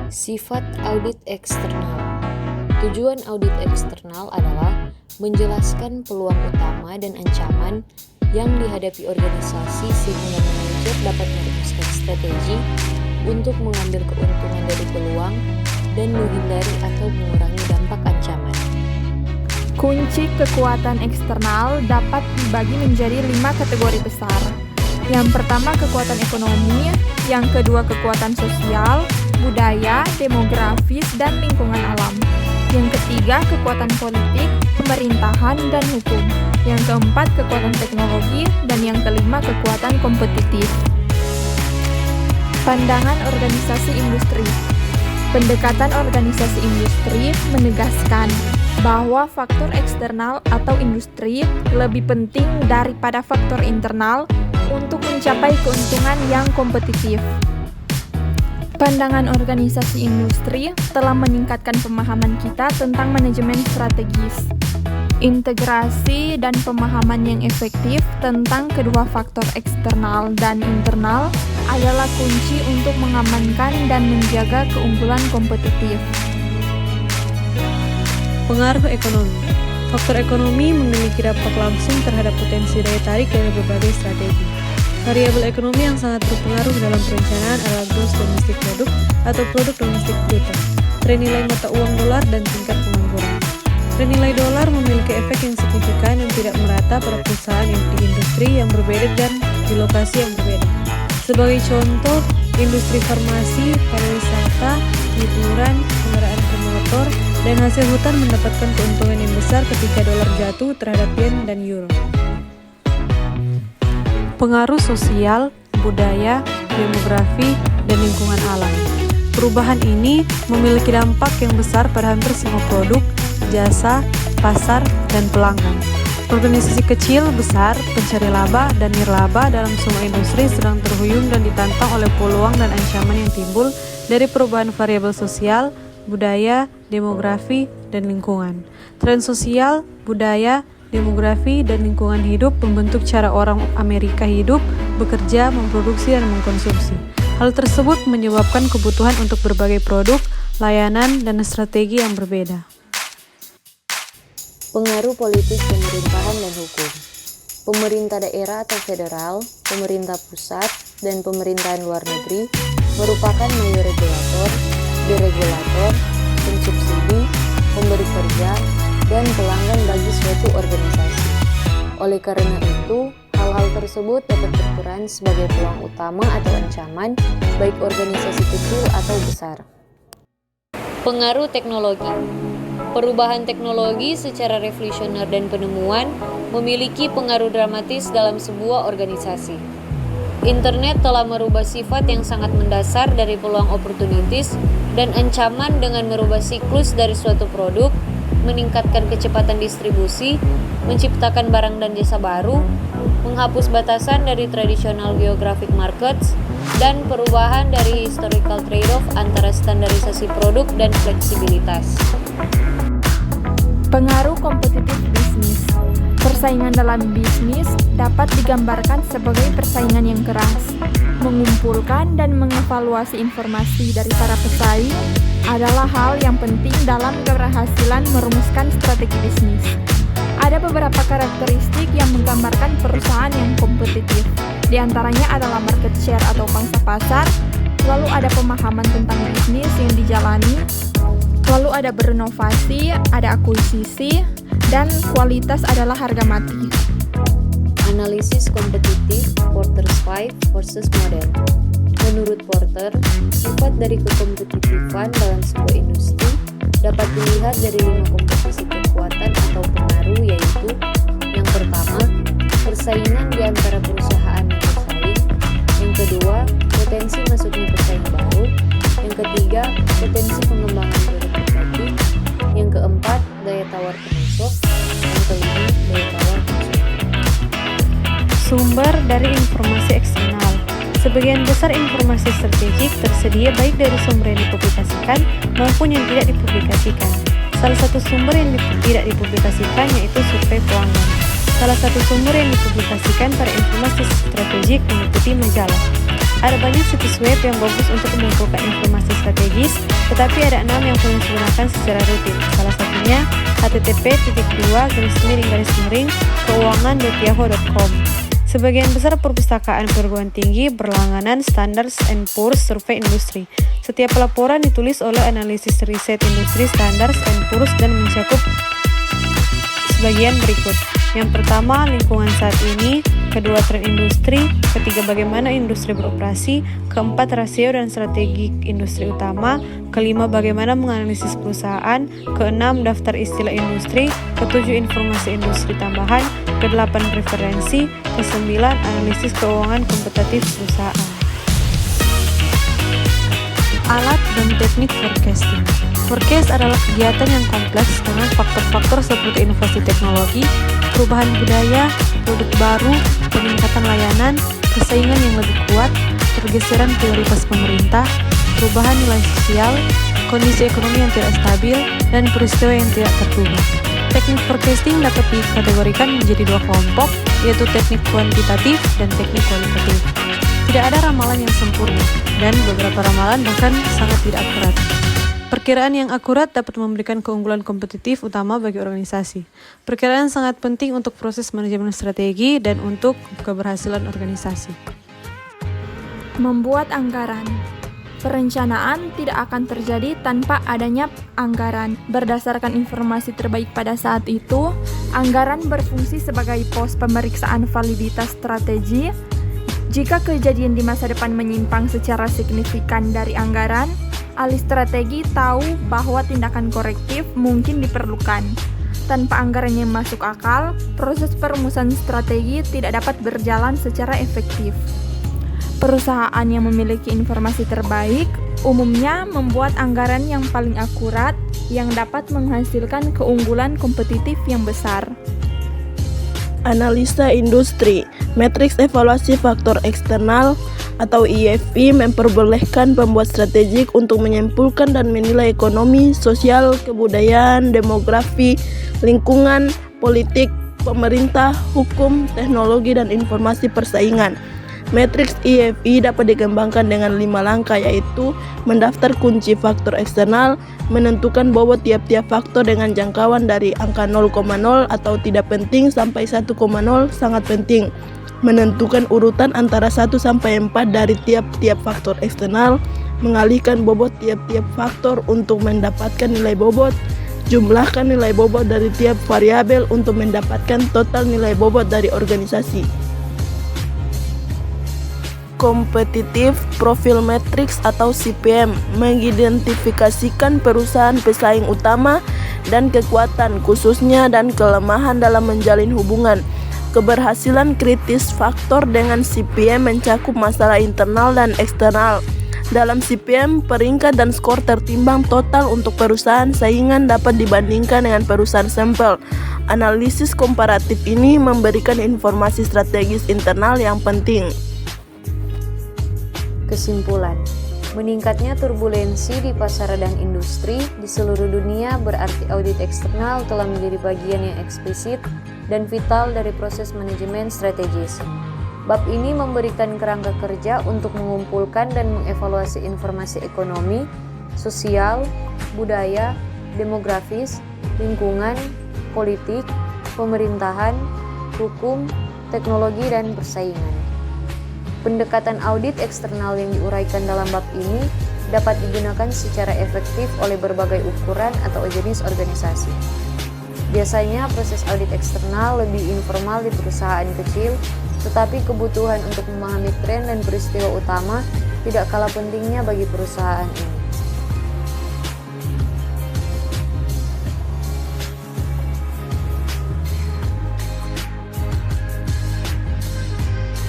Sifat audit eksternal. Tujuan audit eksternal adalah menjelaskan peluang utama dan ancaman yang dihadapi organisasi sehingga manajer dapat merumuskan strategi untuk mengambil keuntungan dari peluang dan menghindari atau mengurangi dampak ancaman. Kunci kekuatan eksternal dapat dibagi menjadi 5 kategori besar. Yang pertama kekuatan ekonomi, yang kedua kekuatan sosial, budaya, demografis, dan lingkungan alam. Yang ketiga kekuatan politik, pemerintahan, dan hukum. Yang keempat kekuatan teknologi, dan yang kelima kekuatan kompetitif. Pandangan organisasi industri. Pendekatan organisasi industri menegaskan bahwa faktor eksternal atau industri lebih penting daripada faktor internal untuk mencapai keuntungan yang kompetitif. Pandangan organisasi industri telah meningkatkan pemahaman kita tentang manajemen strategis, integrasi, dan pemahaman yang efektif tentang kedua faktor eksternal dan internal adalah kunci untuk mengamankan dan menjaga keunggulan kompetitif. Pengaruh ekonomi. Faktor ekonomi memiliki dampak langsung terhadap potensi daya tarik dari berbagai strategi. Variabel ekonomi yang sangat berpengaruh dalam perencanaan adalah gross domestic product atau produk domestik bruto, tren nilai mata uang dolar, dan tingkat pengangguran. Tren nilai dolar memiliki efek yang signifikan yang tidak merata pada perusahaan yang di industri yang berbeda dan di lokasi yang berbeda. Sebagai contoh, industri farmasi, pariwisata, hiburan, kendaraan bermotor, dan hasil hutan mendapatkan keuntungan yang besar ketika dolar jatuh terhadap yen dan euro. Pengaruh sosial, budaya, demografi, dan lingkungan alam. Perubahan ini memiliki dampak yang besar pada hampir semua produk, jasa, pasar, dan pelanggan. Organisasi kecil, besar, pencari laba, dan nirlaba dalam semua industri sedang terhuyung dan ditantang oleh peluang dan ancaman yang timbul dari perubahan variabel sosial, budaya, demografi, dan lingkungan. Tren sosial, budaya, demografi, dan lingkungan hidup membentuk cara orang Amerika hidup, bekerja, memproduksi, dan mengkonsumsi. Hal tersebut menyebabkan kebutuhan untuk berbagai produk, layanan, dan strategi yang berbeda. Pengaruh politik, pemerintahan, dan hukum. Pemerintah daerah atau federal, pemerintah pusat, dan pemerintahan luar negeri merupakan mayor regulator, deregulator, pensubsidi, pemberi kerja, dan pelanggan bagi suatu organisasi. Oleh karena itu, hal-hal tersebut dapat berperan sebagai peluang utama atau ancaman baik organisasi kecil atau besar. Pengaruh teknologi. Perubahan teknologi secara revolusioner dan penemuan memiliki pengaruh dramatis dalam sebuah organisasi. Internet telah merubah sifat yang sangat mendasar dari peluang opportunities dan ancaman dengan merubah siklus dari suatu produk, meningkatkan kecepatan distribusi, menciptakan barang dan jasa baru, menghapus batasan dari traditional geographic markets, dan perubahan dari historical trade-off antara standarisasi produk dan fleksibilitas. Pengaruh kompetitif bisnis. Persaingan dalam bisnis dapat digambarkan sebagai persaingan yang keras. Mengumpulkan dan mengevaluasi informasi dari para pesaing adalah hal yang penting dalam keberhasilan merumuskan strategi bisnis. Ada beberapa karakteristik yang menggambarkan perusahaan yang kompetitif. Di antaranya adalah market share atau pangsa pasar, lalu ada pemahaman tentang bisnis yang dijalani, lalu ada berinovasi, ada akuisisi, dan kualitas adalah harga mati. Analisis kompetitif Porter's 5 versus model. Menurut Porter, sifat dari kekompetitifan dalam sebuah industri dapat dilihat dari 5 komposisi kekuatan atau pengaruh, yaitu yang pertama, persaingan di antara perusahaan yang bersaing, yang kedua, potensi masuknya pesaing baru, yang ketiga, potensi pengembangan produk efektif, yang keempat, daya tawar pemasok, yang kelima, daya tawar konsumen. Sumber dari informasi eksternal. Sebagian besar informasi strategik tersedia baik dari sumber yang dipublikasikan maupun yang tidak dipublikasikan. Salah satu sumber yang tidak dipublikasikan yaitu survei pelanggan. Salah satu sumber yang dipublikasikan pada informasi strategik meliputi majalah. Ada banyak situs web yang bagus untuk mengumpulkan informasi strategis, tetapi ada 6 yang perlu digunakan secara rutin. Salah satunya http://keuangan.yahoo.com. Sebagian besar perpustakaan perguruan tinggi berlangganan Standard & Poor's Survey Industry. Setiap laporan ditulis oleh analisis riset industri Standard & Poor's dan mencakup sebagian berikut. Yang pertama, lingkungan saat ini. Kedua, tren industri. Ketiga, bagaimana industri beroperasi. Keempat, rasio dan strategi industri utama. Kelima, bagaimana menganalisis perusahaan. Keenam, daftar istilah industri. Ketujuh, informasi industri tambahan. Kedelapan, referensi. Kesembilan, analisis keuangan kompetitif perusahaan. Alat dan teknik forecasting. Forecast adalah kegiatan yang kompleks dengan faktor-faktor seperti inovasi teknologi, perubahan budaya, produk baru, peningkatan layanan, persaingan yang lebih kuat, pergeseran prioritas pemerintah, perubahan nilai sosial, kondisi ekonomi yang tidak stabil, dan peristiwa yang tidak terduga. Teknik forecasting dapat dikategorikan menjadi dua kelompok, yaitu teknik kuantitatif dan teknik kualitatif. Tidak ada ramalan yang sempurna, dan beberapa ramalan bahkan sangat tidak akurat. Perkiraan yang akurat dapat memberikan keunggulan kompetitif utama bagi organisasi. Perkiraan sangat penting untuk proses manajemen strategi dan untuk keberhasilan organisasi. Membuat anggaran. Perencanaan tidak akan terjadi tanpa adanya anggaran. Berdasarkan informasi terbaik pada saat itu, anggaran berfungsi sebagai pos pemeriksaan validitas strategi. Jika kejadian di masa depan menyimpang secara signifikan dari anggaran, ahli strategi tahu bahwa tindakan korektif mungkin diperlukan. Tanpa anggaran yang masuk akal, proses perumusan strategi tidak dapat berjalan secara efektif. Perusahaan yang memiliki informasi terbaik umumnya membuat anggaran yang paling akurat yang dapat menghasilkan keunggulan kompetitif yang besar. Analisa industri. Matriks evaluasi faktor eksternal atau IFI memperbolehkan pembuat strategik untuk menyimpulkan dan menilai ekonomi, sosial, kebudayaan, demografi, lingkungan, politik, pemerintah, hukum, teknologi, dan informasi persaingan. Matriks IFI dapat dikembangkan dengan 5 langkah, yaitu mendaftar kunci faktor eksternal, menentukan bobot tiap-tiap faktor dengan jangkauan dari angka 0,0 atau tidak penting sampai 1,0 sangat penting, menentukan urutan antara 1 sampai 4 dari tiap-tiap faktor eksternal, mengalihkan bobot tiap-tiap faktor untuk mendapatkan nilai bobot, jumlahkan nilai bobot dari tiap variabel untuk mendapatkan total nilai bobot dari organisasi. Kompetitif Profile Matrix atau CPM mengidentifikasikan perusahaan pesaing utama dan kekuatan khususnya dan kelemahan dalam menjalin hubungan. Keberhasilan kritis faktor dengan CPM mencakup masalah internal dan eksternal. Dalam CPM, peringkat dan skor tertimbang total untuk perusahaan saingan dapat dibandingkan dengan perusahaan sampel. Analisis komparatif ini memberikan informasi strategis internal yang penting. Kesimpulan, meningkatnya turbulensi di pasar dan industri di seluruh dunia berarti audit eksternal telah menjadi bagian yang eksplisit dan vital dari proses manajemen strategis. Bab ini memberikan kerangka kerja untuk mengumpulkan dan mengevaluasi informasi ekonomi, sosial, budaya, demografis, lingkungan, politik, pemerintahan, hukum, teknologi, dan persaingan. Pendekatan audit eksternal yang diuraikan dalam bab ini dapat digunakan secara efektif oleh berbagai ukuran atau jenis organisasi. Biasanya proses audit eksternal lebih informal di perusahaan kecil, tetapi kebutuhan untuk memahami tren dan peristiwa utama tidak kalah pentingnya bagi perusahaan ini.